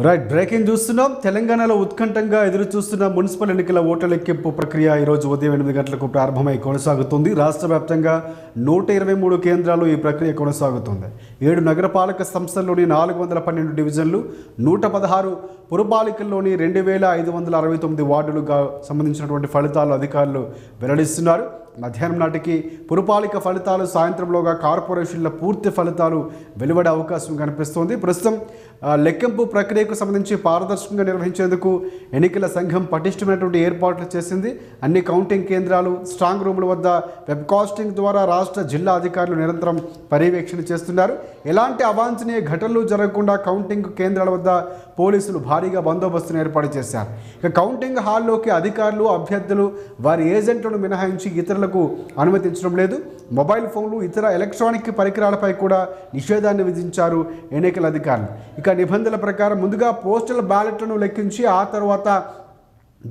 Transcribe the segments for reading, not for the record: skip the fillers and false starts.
Right breaking చూస్తున్నాం. తెలంగాణలో ఉత్కంఠంగా ఎదురు చూస్తున్న మున్సిపల్ ఎన్నికల ఓట్ల లెక్కింపు ప్రక్రియ ఈరోజు ఉదయం 8 గంటలకు ప్రారంభమై కొనసాగుతుంది. రాష్ట్ర వ్యాప్తంగా 123 కేంద్రాలు ఈ ప్రక్రియ కొనసాగుతుంది. 7 నగరపాలక సంస్థల్లోని 412 డివిజన్లు, 116 పురపాలికల్లోని 2569 వార్డులుగా సంబంధించినటువంటి ఫలితాలు అధికారులు వెల్లడిస్తున్నారు. మధ్యాహ్నం నాటికి పురపాలిక ఫలితాలు, సాయంత్రంలోగా కార్పొరేషన్ల పూర్తి ఫలితాలు వెలువడే అవకాశం కనిపిస్తోంది. ప్రస్తుతం లెక్కింపు ప్రక్రియకు సంబంధించి పారదర్శకంగా నిర్వహించేందుకు ఎన్నికల సంఘం పటిష్టమైనటువంటి ఏర్పాట్లు చేసింది. అన్ని కౌంటింగ్ కేంద్రాలు, స్ట్రాంగ్ రూముల వద్ద వెబ్కాస్టింగ్ ద్వారా రాష్ట్ర జిల్లా అధికారులు నిరంతరం పర్యవేక్షణ చేస్తున్నారు. ఎలాంటి అవాంఛనీయ ఘటనలు జరగకుండా కౌంటింగ్ కేంద్రాల వద్ద పోలీసులు భారీగా బందోబస్తును ఏర్పాటు చేశారు. ఇక కౌంటింగ్ హాల్లోకి అధికారులు, అభ్యర్థులు, వారి ఏజెంట్లను మినహాయించి ఇతరులకు అనుమతించడం లేదు. మొబైల్ ఫోన్లు, ఇతర ఎలక్ట్రానిక్ పరికరాలపై కూడా నిషేధాన్ని విధించారు ఎన్నికల అధికారులు. ఇక నిబంధనల ప్రకారం ముందుగా పోస్టల్ బ్యాలెట్లను లెక్కించి ఆ తర్వాత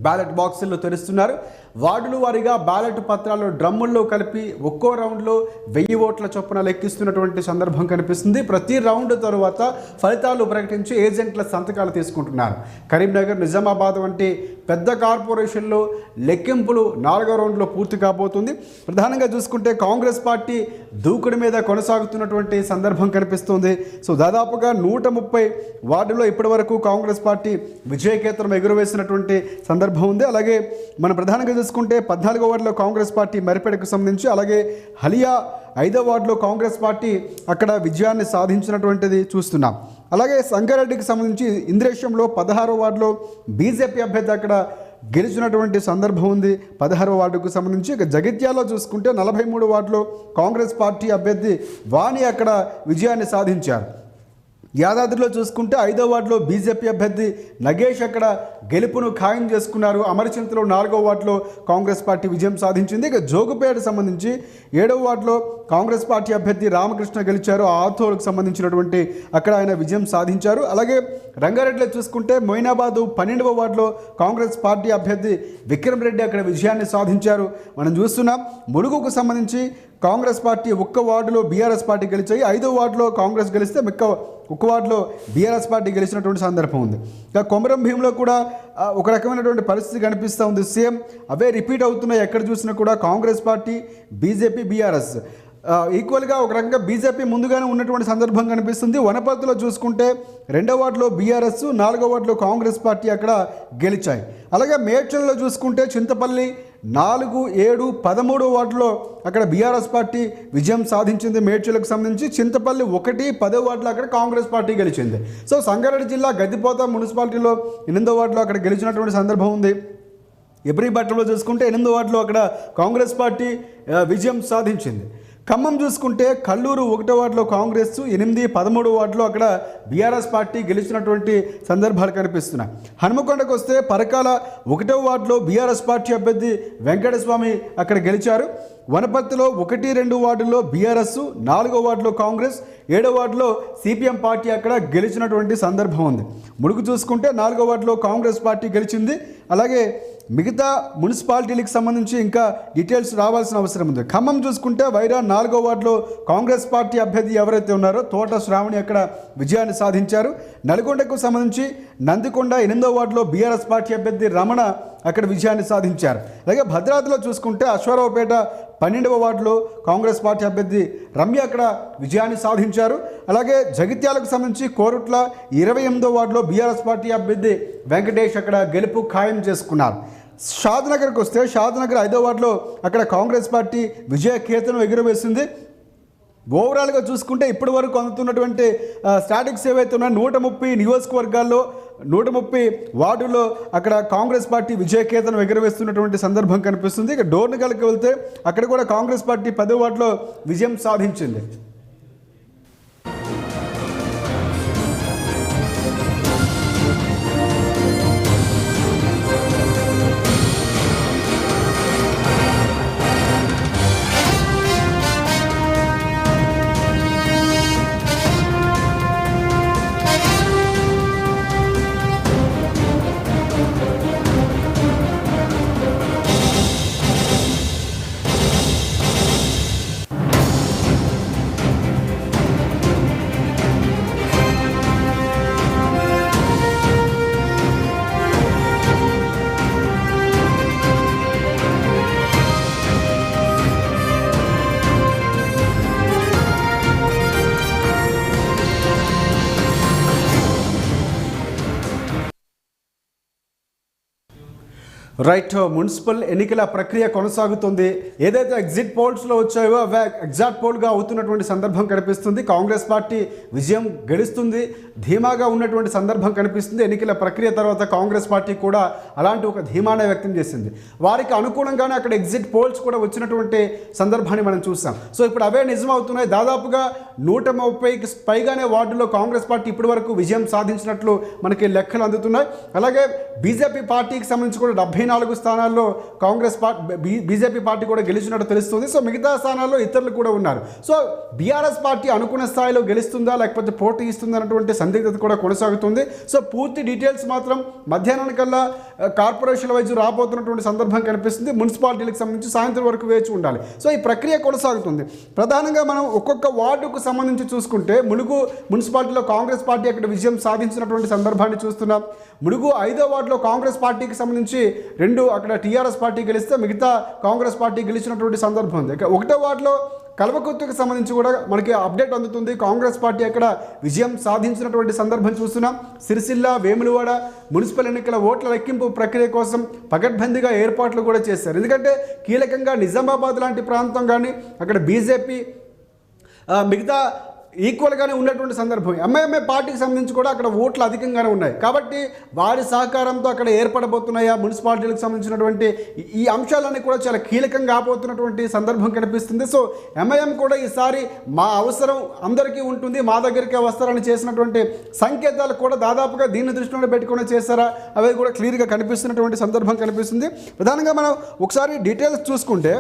బ్యాలెట్ బాక్సుల్లో తెరుస్తున్నారు. వార్డుల వారీగా బ్యాలెట్ పత్రాలు డ్రమ్ముల్లో కలిపి ఒక్కో రౌండ్లో 1000 ఓట్ల చొప్పున లెక్కిస్తున్నటువంటి సందర్భం కనిపిస్తుంది. ప్రతి రౌండ్ తరువాత ఫలితాలు ప్రకటించి ఏజెంట్ల సంతకాలు తీసుకుంటున్నారు. కరీంనగర్, నిజామాబాద్ వంటి పెద్ద కార్పొరేషన్లో లెక్కింపులు 4వ రౌండ్లో పూర్తి కాబోతుంది. ప్రధానంగా చూసుకుంటే కాంగ్రెస్ పార్టీ దూకుడు మీద కొనసాగుతున్నటువంటి సందర్భం కనిపిస్తుంది. సో దాదాపుగా 130 వార్డులో ఇప్పటివరకు కాంగ్రెస్ పార్టీ విజయకేతనం ఎగురవేసినటువంటి సందర్భం ఉంది. అలాగే మనం ప్రధానంగా చూసుకుంటే 14వ వార్డులో కాంగ్రెస్ పార్టీ మరిపెడకు సంబంధించి, అలాగే హలియా 5వ వార్డులో కాంగ్రెస్ పార్టీ అక్కడ విజయాన్ని సాధించినటువంటిది చూస్తున్నాం. అలాగే సంగారెడ్డికి సంబంధించి ఇంద్రేశంలో 16వ వార్డులో బీజేపీ అభ్యర్థి అక్కడ గెలిచినటువంటి సందర్భం ఉంది 16వ వార్డుకు సంబంధించి. ఇక జగిత్యాలలో చూసుకుంటే 43 వార్డులో కాంగ్రెస్ పార్టీ అభ్యర్థి వాణి అక్కడ విజయాన్ని సాధించారు. యాదాద్రిలో చూసుకుంటే 5వ వార్డులో బీజేపీ అభ్యర్థి నగేష్ అక్కడ గెలుపును ఖాయం చేసుకున్నారు. అమరచింతలో 4వ వార్డులో కాంగ్రెస్ పార్టీ విజయం సాధించింది. ఇక జోగుపేట సంబంధించి 7వ వార్డులో కాంగ్రెస్ పార్టీ అభ్యర్థి రామకృష్ణ గెలిచారు. ఆథోలకు సంబంధించినటువంటి అక్కడ ఆయన విజయం సాధించారు. అలాగే రంగారెడ్డిలో చూసుకుంటే మొయినాబాద్ 12వ వార్డులో కాంగ్రెస్ పార్టీ అభ్యర్థి విక్రమ్ రెడ్డి అక్కడ విజయాన్ని సాధించారు. మనం చూస్తున్నాం. ములుగుకు సంబంధించి కాంగ్రెస్ పార్టీ ఒక్క వార్డులో బీఆర్ఎస్ పార్టీ గెలిచాయి. 5వ వార్డులో కాంగ్రెస్ గెలిస్తే ఒక్క వార్డులో బీఆర్ఎస్ పార్టీ గెలిచినటువంటి సందర్భం ఉంది. ఇక కొమరం భీంలో కూడా ఒక రకమైనటువంటి పరిస్థితి కనిపిస్తూ ఉంది. సేమ్ అవే రిపీట్ అవుతున్నాయి. ఎక్కడ చూసినా కూడా కాంగ్రెస్ పార్టీ, బీజేపీ, బీఆర్ఎస్ ఈక్వల్గా ఒక రకంగా బీజేపీ ముందుగానే ఉన్నటువంటి సందర్భం కనిపిస్తుంది. వనపర్తిలో చూసుకుంటే 2వ వార్డులో బీఆర్ఎస్, 4వ వార్డులో కాంగ్రెస్ పార్టీ అక్కడ గెలిచాయి. అలాగే మేడ్చల్లో చూసుకుంటే చింతపల్లి 4, 7, 13వ వార్డులో అక్కడ బీఆర్ఎస్ పార్టీ విజయం సాధించింది. మేడ్చలకు సంబంధించి చింతపల్లి 1, 10వ వార్డులో అక్కడ కాంగ్రెస్ పార్టీ గెలిచింది. సో సంగారెడ్డి జిల్లా గద్దిపోత మున్సిపాలిటీలో 8వ వార్డులో అక్కడ గెలిచినటువంటి సందర్భం ఉంది. ఎబ్రిపట్నంలో చూసుకుంటే 8వ వార్డులో అక్కడ కాంగ్రెస్ పార్టీ విజయం సాధించింది. ఖమ్మం చూసుకుంటే కల్లూరు 1వ వార్డులో కాంగ్రెస్, 8, 13వ వార్డులో అక్కడ బీఆర్ఎస్ పార్టీ గెలిచినటువంటి సందర్భాలు కనిపిస్తున్నాయి. హనుమకొండకు వస్తే పరకాల 1వ వార్డులో బీఆర్ఎస్ పార్టీ అభ్యర్థి వెంకటస్వామి అక్కడ గెలిచారు. వనపర్తిలో 1, 2 వార్డుల్లో బీఆర్ఎస్, 4వ వార్డులో కాంగ్రెస్, 7వ వార్డులో సిపిఎం పార్టీ అక్కడ గెలిచినటువంటి సందర్భం ఉంది. ములుగు చూసుకుంటే 4వ వార్డులో కాంగ్రెస్ పార్టీ గెలిచింది. అలాగే మిగతా మున్సిపాలిటీలకు సంబంధించి ఇంకా డీటెయిల్స్ రావాల్సిన అవసరం ఉంది. ఖమ్మం చూసుకుంటే వైరా 4వ వార్డులో కాంగ్రెస్ పార్టీ అభ్యర్థి ఎవరైతే ఉన్నారో తోట శ్రావణి అక్కడ విజయాన్ని సాధించారు. నల్గొండకు సంబంధించి నందికొండ 8వ వార్డులో బీఆర్ఎస్ పార్టీ అభ్యర్థి రమణ అక్కడ విజయాన్ని సాధించారు. అలాగే భద్రాద్రిలో చూసుకుంటే అశ్వారావుపేట 12వ వార్డులో కాంగ్రెస్ పార్టీ అభ్యర్థి రమ్య అక్కడ విజయాన్ని సాధించారు. అలాగే జగిత్యాలకు సంబంధించి కోరుట్ల 28వ వార్డులో బీఆర్ఎస్ పార్టీ అభ్యర్థి వెంకటేష్ అక్కడ గెలుపు ఖాయం చేసుకున్నారు. షాద్నగర్కి వస్తే షాద్నగర్ 5వ వార్డులో అక్కడ కాంగ్రెస్ పార్టీ విజయకేతనం ఎగురవేసింది. ఓవరాల్గా చూసుకుంటే ఇప్పటి వరకు అందుతున్నటువంటి స్టాటిక్స్ ఏవైతే ఉన్నాయో 130 నియోజకవర్గాల్లో 130 వార్డుల్లో అక్కడ కాంగ్రెస్ పార్టీ విజయకేతనం ఎగురవేస్తున్నటువంటి సందర్భం కనిపిస్తుంది. ఇక డోర్నగల్కి వెళ్తే అక్కడ కూడా కాంగ్రెస్ పార్టీ 10వ వార్డులో విజయం సాధించింది. రైట్, మున్సిపల్ ఎన్నికల ప్రక్రియ కొనసాగుతుంది. ఏదైతే ఎగ్జిట్ పోల్స్లో వచ్చాయో అవే ఎగ్జాక్ట్ పోల్గా అవుతున్నటువంటి సందర్భం కనిపిస్తుంది. కాంగ్రెస్ పార్టీ విజయం గెలుస్తుంది ధీమాగా ఉన్నటువంటి సందర్భం కనిపిస్తుంది. ఎన్నికల ప్రక్రియ తర్వాత కాంగ్రెస్ పార్టీ కూడా అలాంటి ఒక ధీమానే వ్యక్తం చేసింది. వారికి అనుకూలంగానే అక్కడ ఎగ్జిట్ పోల్స్ కూడా వచ్చినటువంటి సందర్భాన్ని మనం చూసాం. సో ఇప్పుడు అవే నిజమవుతున్నాయి. దాదాపుగా 130కి పైగానే వార్డుల్లో కాంగ్రెస్ పార్టీ ఇప్పటి వరకు విజయం సాధించినట్లు మనకి లెక్కలు అందుతున్నాయి. అలాగే బీజేపీ పార్టీకి సంబంధించి కూడా 74 స్థానాల్లో కాంగ్రెస్ పార్టీ బీజేపీ పార్టీ కూడా గెలిచినట్టు తెలుస్తుంది. సో మిగతా స్థానాల్లో ఇతరులు కూడా ఉన్నారు. సో బీఆర్ఎస్ పార్టీ అనుకున్న స్థాయిలో గెలుస్తుందా లేకపోతే పోటీ ఇస్తుందా అన్నటువంటి సందిగ్ధత కూడా కొనసాగుతుంది. సో పూర్తి డీటెయిల్స్ మాత్రం మధ్యాహ్నానికల్లా కార్పొరేషన్ వైజ్ రాబోతున్నటువంటి సందర్భం కనిపిస్తుంది. మున్సిపాలిటీలకు సంబంధించి సాయంత్రం వరకు వేచి ఉండాలి. సో ఈ ప్రక్రియ కొనసాగుతుంది. ప్రధానంగా మనం ఒక్కొక్క వార్డుకు సంబంధించి చూసుకుంటే ములుగు మున్సిపాలిటీలో కాంగ్రెస్ పార్టీ అక్కడ విజయం సాధించినటువంటి సందర్భాన్ని చూస్తున్నాం. ములుగు 5వ వార్డులో కాంగ్రెస్ పార్టీకి సంబంధించి 2 అక్కడ టీఆర్ఎస్ పార్టీ గెలిస్తే మిగతా కాంగ్రెస్ పార్టీ గెలిచినటువంటి సందర్భం ఉంది. 1వ వార్డులో కల్వకుర్తికి సంబంధించి కూడా మనకి అప్డేట్ అందుతుంది. కాంగ్రెస్ పార్టీ అక్కడ విజయం సాధించినటువంటి సందర్భం చూస్తున్నాం. సిరిసిల్ల, వేములవాడ మున్సిపల్ ఎన్నికల ఓట్ల లెక్కింపు ప్రక్రియ కోసం పకడ్బందీగా ఏర్పాట్లు కూడా చేశారు. ఎందుకంటే కీలకంగా నిజామాబాద్ లాంటి ప్రాంతం కానీ అక్కడ బీజేపీ మిగతా ఈక్వల్గానే ఉన్నటువంటి సందర్భం. ఎంఐఎంఏ పార్టీకి సంబంధించి కూడా అక్కడ ఓట్లు అధికంగానే ఉన్నాయి. కాబట్టి వారి సహకారంతో అక్కడ ఏర్పడబోతున్నాయా మున్సిపాలిటీలకు సంబంధించినటువంటి ఈ అంశాలన్నీ కూడా చాలా కీలకంగా ఆపోతున్నటువంటి సందర్భం కనిపిస్తుంది. సో ఎంఐఎం కూడా ఈసారి మా అవసరం అందరికీ ఉంటుంది, మా దగ్గరికి వస్తారని చేసినటువంటి సంకేతాలు కూడా దాదాపుగా దీన్ని దృష్టిలో పెట్టుకుని చేశారా అవి కూడా క్లియర్గా కనిపిస్తున్నటువంటి సందర్భం కనిపిస్తుంది. ప్రధానంగా మనం ఒకసారి డీటెయిల్స్ చూసుకుంటే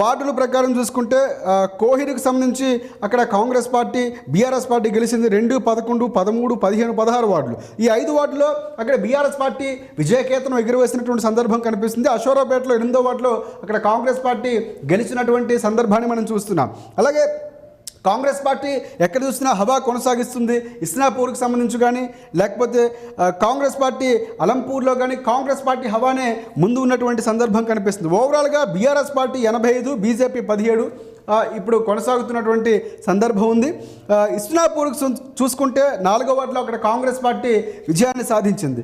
వార్డుల ప్రకారం చూసుకుంటే కోహిరికి సంబంధించి అక్కడ కాంగ్రెస్ పార్టీ బీఆర్ఎస్ పార్టీ గెలిచింది 2, 11, 13, 15, 16 వార్డులు. ఈ 5 వార్డులో అక్కడ బీఆర్ఎస్ పార్టీ విజయకేతనం ఎగురవేసినటువంటి సందర్భం కనిపిస్తుంది. అశోరాపేటలో 8వ వార్డులో అక్కడ కాంగ్రెస్ పార్టీ గెలిచినటువంటి సందర్భాన్ని మనం చూస్తున్నాం. అలాగే కాంగ్రెస్ పార్టీ ఎక్కడ చూసినా హవా కొనసాగిస్తుంది. ఇస్నాపూర్కి సంబంధించి కానీ లేకపోతే కాంగ్రెస్ పార్టీ అలంపూర్లో కానీ కాంగ్రెస్ పార్టీ హవానే ముందు ఉన్నటువంటి సందర్భం కనిపిస్తుంది. ఓవరాల్గా బీఆర్ఎస్ పార్టీ 85, బీజేపీ 17 ఇప్పుడు కొనసాగుతున్నటువంటి సందర్భం ఉంది. ఇస్నాపూర్కి చూసుకుంటే 4వ వార్డులో అక్కడ కాంగ్రెస్ పార్టీ విజయాన్ని సాధించింది.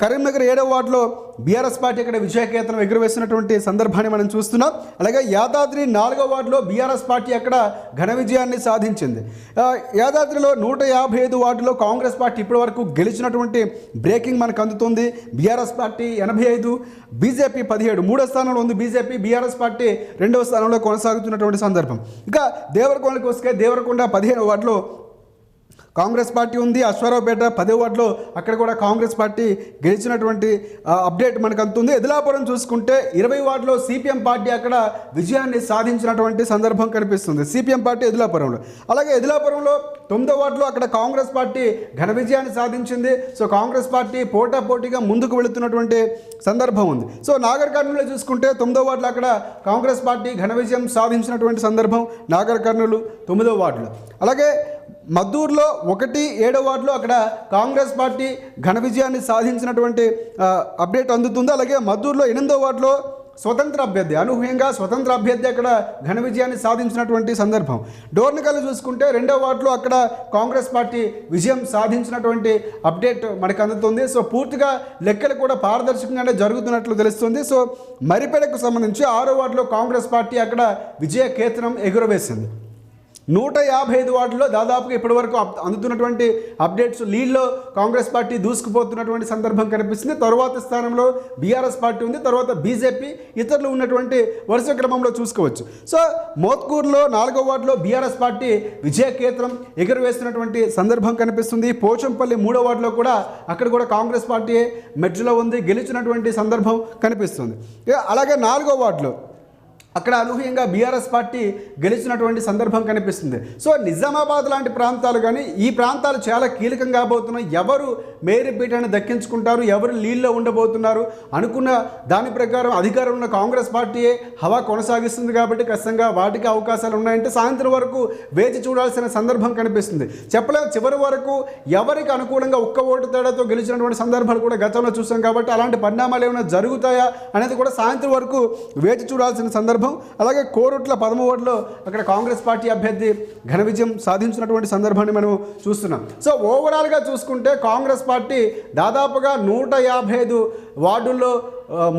కరీంనగర్ 7వ వార్డులో బీఆర్ఎస్ పార్టీ అక్కడ విజయకేతనం ఎగురవేసినటువంటి సందర్భాన్ని మనం చూస్తున్నాం. అలాగే యాదాద్రి 4వ వార్డులో బీఆర్ఎస్ పార్టీ అక్కడ ఘన విజయాన్ని సాధించింది. యాదాద్రిలో 155 వార్డులో కాంగ్రెస్ పార్టీ ఇప్పటి వరకు గెలిచినటువంటి బ్రేకింగ్ మనకు అందుతుంది. BRS party 85, BJP 17. 3వ స్థానంలో ఉంది బీజేపీ. బీఆర్ఎస్ పార్టీ 2వ స్థానంలో కొనసాగుతున్నటువంటి సందర్భం. ఇంకా దేవరకొండకు వస్తే దేవరకొండ 15వ వార్డులో కాంగ్రెస్ పార్టీ ఉంది. అశ్వారావుపేట 10వ వార్డులో అక్కడ కూడా కాంగ్రెస్ పార్టీ గెలిచినటువంటి అప్డేట్ మనకు అందుతుంది. ఎదిలాపురం చూసుకుంటే 20వ వార్డులో సిపిఎం పార్టీ అక్కడ విజయాన్ని సాధించినటువంటి సందర్భం కనిపిస్తుంది. సిపిఎం పార్టీ ఎదిలాపురంలో. అలాగే ఎదిలాపురంలో 9వ వార్డులో అక్కడ కాంగ్రెస్ పార్టీ ఘన విజయాన్ని సాధించింది. సో కాంగ్రెస్ పార్టీ పోటాపోటీగా ముందుకు వెళుతున్నటువంటి సందర్భం ఉంది. సో నాగర్ కర్నూలులో చూసుకుంటే 9వ వార్డులో అక్కడ కాంగ్రెస్ పార్టీ ఘన విజయం సాధించినటువంటి సందర్భం నాగర్ కర్నూలు 9వ వార్డులో. అలాగే మద్దూరులో 1, 7వ వార్డులో అక్కడ కాంగ్రెస్ పార్టీ ఘన విజయాన్ని సాధించినటువంటి అప్డేట్ అందుతుంది. అలాగే మద్దూరులో 8వ వార్డులో స్వతంత్ర అభ్యర్థి అనూహ్యంగా స్వతంత్ర అభ్యర్థి అక్కడ ఘన విజయాన్ని సాధించినటువంటి సందర్భం. డోర్నకల్ చూసుకుంటే 2వ వార్డులో అక్కడ కాంగ్రెస్ పార్టీ విజయం సాధించినటువంటి అప్డేట్ మనకు అందుతుంది. సో పూర్తిగా లెక్కలు కూడా పారదర్శకంగానే జరుగుతున్నట్లు తెలుస్తుంది. సో మరిపేడకు సంబంధించి 6వ వార్డులో కాంగ్రెస్ పార్టీ అక్కడ విజయ కేతనం ఎగురవేసింది. 155 వార్డుల్లో దాదాపుగా ఇప్పటివరకు అందుతున్నటువంటి అప్డేట్స్ లీడ్లో కాంగ్రెస్ పార్టీ దూసుకుపోతున్నటువంటి సందర్భం కనిపిస్తుంది. తరువాత స్థానంలో బీఆర్ఎస్ పార్టీ ఉంది, తర్వాత బీజేపీ, ఇతరులు ఉన్నటువంటి వరుస క్రమంలో చూసుకోవచ్చు. సో మోత్కూరులో 4వ వార్డులో బీఆర్ఎస్ పార్టీ విజయకేతనం ఎగురవేస్తున్నటువంటి సందర్భం కనిపిస్తుంది. పోచంపల్లి 3వ వార్డులో కూడా అక్కడ కూడా కాంగ్రెస్ పార్టీ మెడ్జ్లో ఉంది, గెలిచినటువంటి సందర్భం కనిపిస్తుంది. అలాగే 4వ వార్డులో అక్కడ అనూహ్యంగా బీఆర్ఎస్ పార్టీ గెలిచినటువంటి సందర్భం కనిపిస్తుంది. సో నిజామాబాద్ లాంటి ప్రాంతాలు కానీ ఈ ప్రాంతాలు చాలా కీలకంగా కాబోతున్నాయి. ఎవరు మేయర్ పీఠాన్ని దక్కించుకుంటారు, ఎవరు లీడ్లో ఉండబోతున్నారు అనుకున్న దాని ప్రకారం అధికారం ఉన్న కాంగ్రెస్ పార్టీయే హవా కొనసాగిస్తుంది. కాబట్టి ఖచ్చితంగా వాటికి అవకాశాలు ఉన్నాయంటే సాయంత్రం వరకు వేచి చూడాల్సిన సందర్భం కనిపిస్తుంది. చెప్పలేం చివరి వరకు ఎవరికి అనుకూలంగా ఒక్క ఓటు తేడాతో గెలిచినటువంటి సందర్భాలు కూడా గతంలో చూసాం. కాబట్టి అలాంటి పరిణామాలు ఏమైనా జరుగుతాయా అనేది కూడా సాయంత్రం వరకు వేచి చూడాల్సిన సందర్భం సందర్భం. అలాగే కోరుట్ల 13వ వార్డులో అక్కడ కాంగ్రెస్ పార్టీ అభ్యర్థి ఘన విజయం సాధించినటువంటి సందర్భాన్ని మనం చూస్తున్నాం. సో ఓవరాల్గా చూసుకుంటే కాంగ్రెస్ పార్టీ దాదాపుగా 155 వార్డుల్లో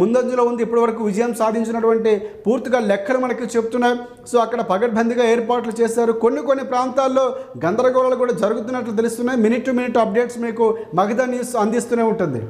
ముందంజలో ఉంది. ఇప్పటివరకు విజయం సాధించినటువంటి పూర్తిగా లెక్కలు మనకి చెప్తున్నాయి. సో అక్కడ పగడ్బందీగా ఏర్పాట్లు చేశారు. కొన్ని ప్రాంతాల్లో గందరగోళాలు కూడా జరుగుతున్నట్లు తెలుస్తున్నాయి. మినిట్ టు మినిట్ అప్డేట్స్ మీకు మగధ న్యూస్ అందిస్తూనే ఉంటుంది.